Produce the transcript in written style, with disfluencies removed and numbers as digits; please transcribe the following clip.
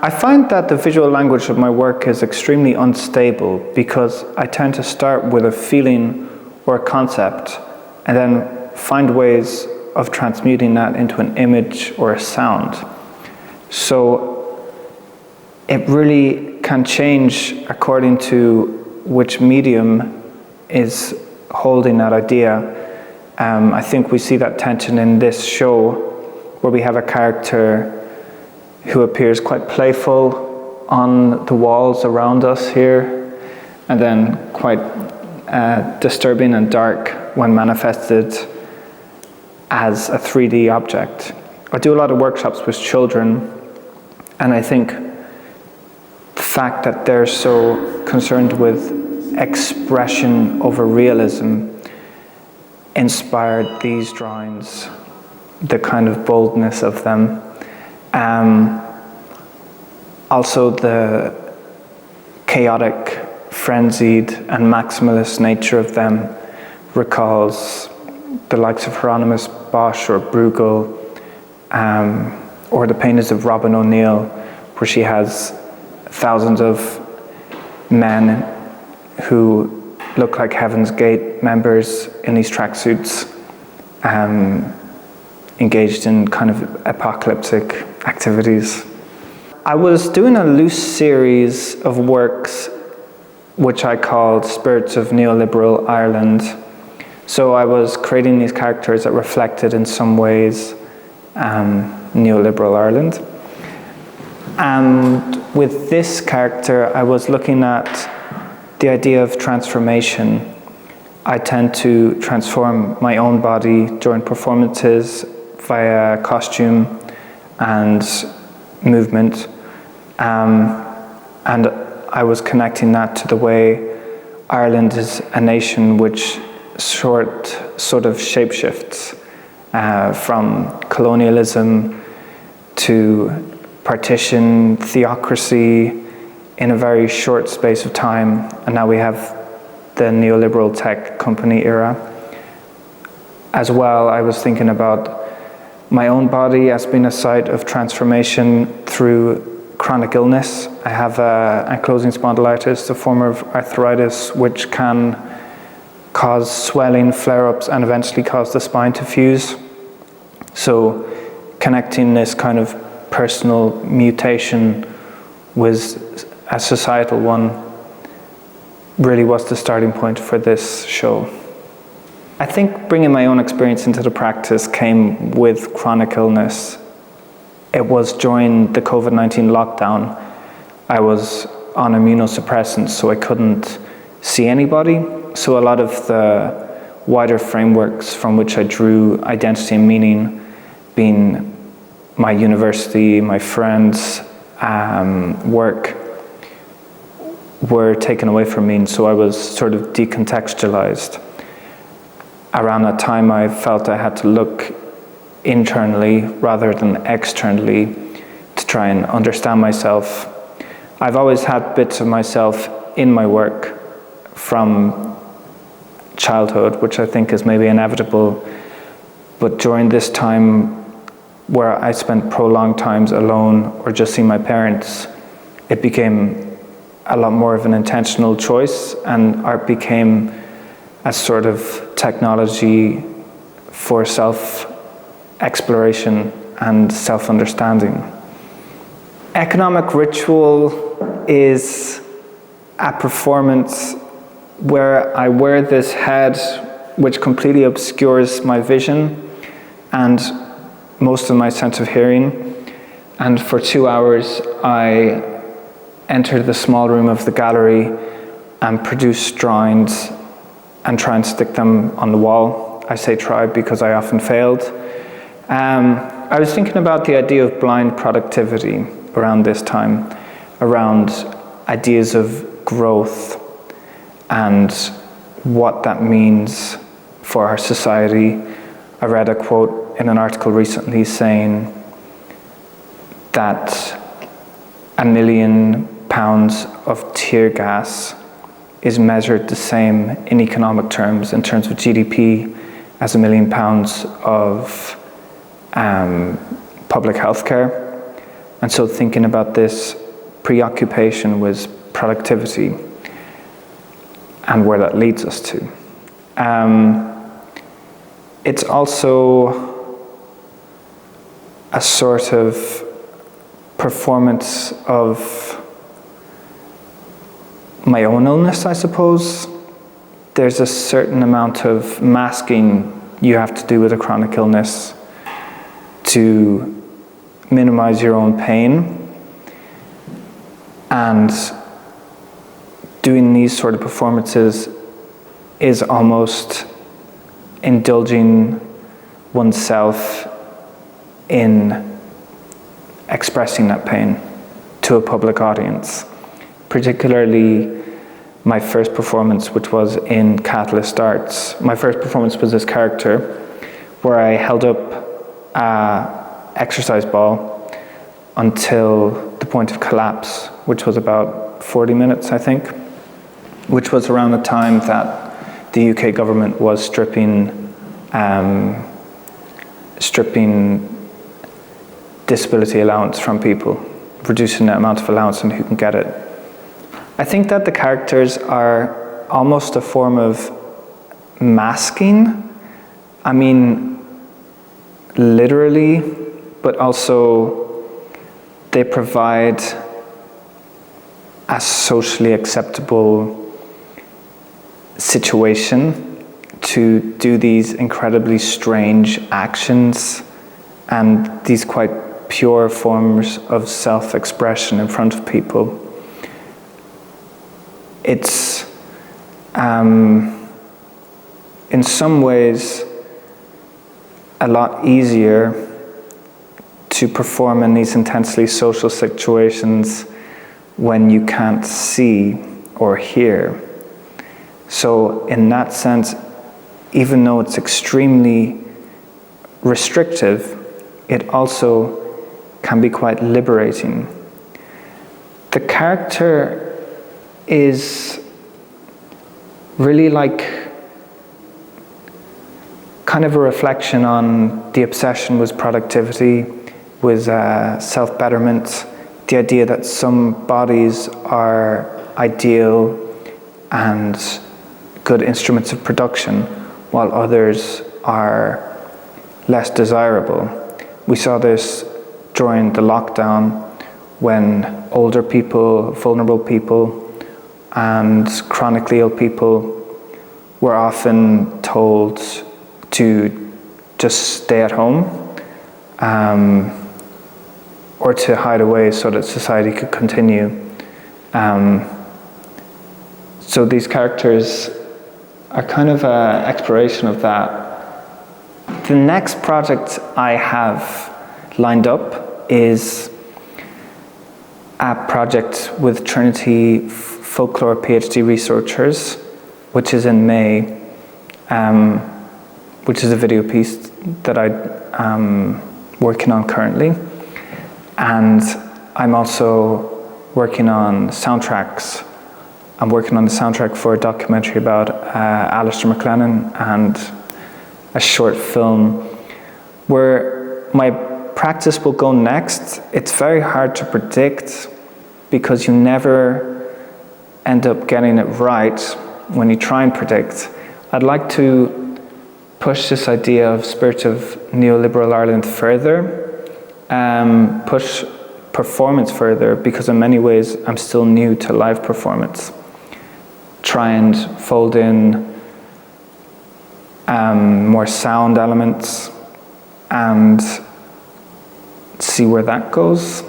I find that the visual language of my work is extremely unstable because I tend to start with a feeling or a concept and then find ways of transmuting that into an image or a sound. So it really can change according to which medium is holding that idea. I think we see that tension in this show where we have a character who appears quite playful on the walls around us here, and then quite disturbing and dark when manifested as a 3D object. I do a lot of workshops with children, and I think the fact that they're so concerned with expression over realism inspired these drawings, the kind of boldness of them. Also the chaotic, frenzied and maximalist nature of them recalls the likes of Hieronymus Bosch or Bruegel, or the paintings of Robin O'Neill, where she has thousands of men who look like Heaven's Gate members in these tracksuits, engaged in kind of apocalyptic activities. I was doing a loose series of works which I called Spirits of Neoliberal Ireland. So I was creating these characters that reflected in some ways neoliberal Ireland. And with this character, I was looking at the idea of transformation. I tend to transform my own body during performances via costume and movement. And I was connecting that to the way Ireland is a nation which sort of shapeshifts from colonialism to partition, theocracy in a very short space of time. And now we have the neoliberal tech company era. As well, I was thinking about my own body as being a site of transformation through chronic illness. I have ankylosing spondylitis, a form of arthritis, which can cause swelling, flare-ups, and eventually cause the spine to fuse. So connecting this kind of personal mutation with a societal one really was the starting point for this show. I think bringing my own experience into the practice came with chronic illness. It was during the COVID-19 lockdown. I was on immunosuppressants, so I couldn't see anybody. So a lot of the wider frameworks from which I drew identity and meaning, being my university, my friends' work, were taken away from me, and so I was sort of decontextualized. Around that time, I felt I had to look internally rather than externally to try and understand myself. I've always had bits of myself in my work from childhood, which I think is maybe inevitable, but during this time where I spent prolonged times alone or just seeing my parents, it became a lot more of an intentional choice, and art became a sort of technology for self-exploration and self-understanding. Economic ritual is a performance where I wear this head which completely obscures my vision and most of my sense of hearing, and for 2 hours I enter the small room of the gallery and produce drawings and try and stick them on the wall. I say try because I often failed. I was thinking about the idea of blind productivity around this time, around ideas of growth and what that means for our society. I read a quote in an article recently saying that £1 million of tear gas is measured the same in economic terms, in terms of GDP, as £1 million of public health care. And so thinking about this preoccupation with productivity and where that leads us to. It's also a sort of performance of my own illness, I suppose. There's a certain amount of masking you have to do with a chronic illness to minimize your own pain. And doing these sort of performances is almost indulging oneself in expressing that pain to a public audience. Particularly my first performance, which was in Catalyst Arts. My first performance was this character where I held up an exercise ball until the point of collapse, which was about 40 minutes, I think, which was around the time that the UK government was stripping disability allowance from people, reducing the amount of allowance and who can get it. I think that the characters are almost a form of masking. I mean, literally, but also they provide a socially acceptable situation to do these incredibly strange actions and these quite pure forms of self-expression in front of people. It's, in some ways, a lot easier to perform in these intensely social situations when you can't see or hear. So in that sense, even though it's extremely restrictive, it also can be quite liberating. The character is really like kind of a reflection on the obsession with productivity, with self-betterment, the idea that some bodies are ideal and good instruments of production, while others are less desirable. We saw this during the lockdown when older people, vulnerable people, and chronically ill people were often told to just stay at home or to hide away so that society could continue. So these characters are kind of an exploration of that. The next project I have lined up is a project with Trinity folklore PhD researchers, which is in May, which is a video piece that I'm working on currently. And I'm also working on soundtracks. I'm working on the soundtrack for a documentary about Alistair MacLennan and a short film. Where my practice will go next, it's very hard to predict because you never end up getting it right when you try and predict. I'd like to push this idea of spirit of neoliberal Ireland further, push performance further, because in many ways I'm still new to live performance. Try and fold in more sound elements and see where that goes.